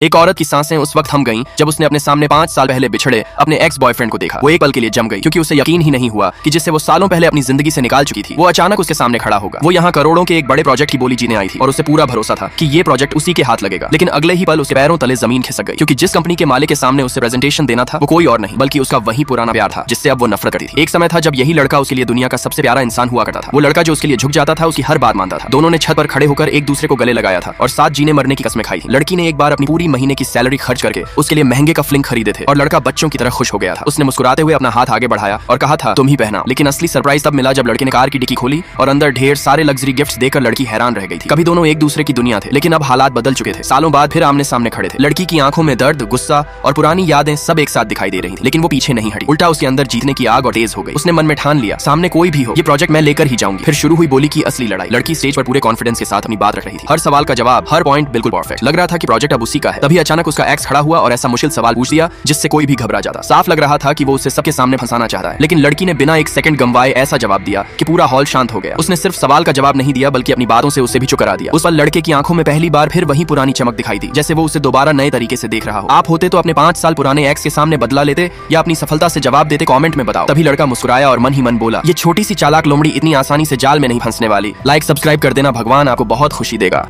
एक औरत की सांसें उस वक्त थम गईं जब उसने अपने सामने 5 साल पहले बिछड़े अपने एक्स बॉयफ्रेंड को देखा। वो एक पल के लिए जम गई क्योंकि उसे यकीन ही नहीं हुआ कि जिससे वो सालों पहले अपनी जिंदगी से निकाल चुकी थी वो अचानक उसके सामने खड़ा होगा। वो यहाँ करोड़ों के एक बड़े प्रोजेक्ट की बोली जीने आई थी और उसे पूरा भरोसा था कि ये प्रोजेक्ट उसी के हाथ लगेगा। लेकिन अगले ही पल उसके पैरों तले जमीन खिसक गई क्योंकि जिस कंपनी के मालिक के सामने उसे प्रेजेंटेशन देना था वो कोई और नहीं बल्कि उसका वही पुराना प्यार था जिससे अब वो नफरत करती थी। एक समय था जब यही लड़का उसके लिए दुनिया का सबसे प्यारा इंसान हुआ करता था। वो लड़का जो उसके लिए झुक जाता था, उसकी हर बात मानता था। दोनों ने छत पर खड़े होकर एक दूसरे को गले लगाया था और साथ जीने मरने की कस्में खाई थी। लड़की ने एक बार अपनी पूरी महीने की सैलरी खर्च करके उसके लिए महंगे कफलिंग खरीदे थे और लड़का बच्चों की तरह खुश हो गया था। उसने मुस्कुराते हुए अपना हाथ आगे बढ़ाया और कहा था तुम ही पहना। लेकिन असली सरप्राइज तब मिला जब लड़के ने कार की डिक्की खोली और अंदर ढेर सारे लग्जरी गिफ्ट्स देकर लड़की हैरान रह गई थी। कभी दोनों एक दूसरे की दुनिया थे लेकिन अब हालात बदल चुके थे। सालों बाद फिर आमने सामने खड़े थे। लड़की की आंखों में दर्द, गुस्सा और पुरानी यादें सब एक साथ दिखाई दे रही थी। लेकिन वो पीछे नहीं हटी, उल्टा उसके अंदर जीतने की आग और तेज हो गई। उसने मन में ठान लिया सामने कोई भी हो ये प्रोजेक्ट मैं लेकर ही जाऊंगी। फिर शुरू हुई बोली की असली लड़ाई। लड़की स्टेज पर पूरे कॉन्फिडेंस के साथ अपनी बात रख रही थी। हर सवाल का जवाब, हर पॉइंट बिल्कुल परफेक्ट। लग रहा था कि प्रोजेक्ट अब उसी का है। तभी अचानक उसका एक्स खड़ा हुआ और ऐसा मुश्किल सवाल पूछ दिया जिससे कोई भी घबरा जाता। साफ लग रहा था कि वो उसे सबके सामने फंसाना चाहता है। लेकिन लड़की ने बिना एक सेकंड गंवाए ऐसा जवाब दिया कि पूरा हॉल शांत हो गया। उसने सिर्फ सवाल का जवाब नहीं दिया बल्कि अपनी बातों से उसे भी चुप करा दिया। उस पर लड़के की आंखों में पहली बार फिर वही पुरानी चमक दिखाई दी, जैसे वो उसे दोबारा नए तरीके से देख रहा हो। आप होते तो अपने 5 साल पुराने एक्स के सामने बदला लेते या अपनी सफलता से जवाब देते? कमेंट में बताओ। तभी लड़का मुस्कुराया और मन ही मन बोला, ये छोटी सी चालाक लोमड़ी इतनी आसानी से जाल में नहीं फंसने वाली। लाइक सब्सक्राइब कर देना, भगवान आपको बहुत खुशी देगा।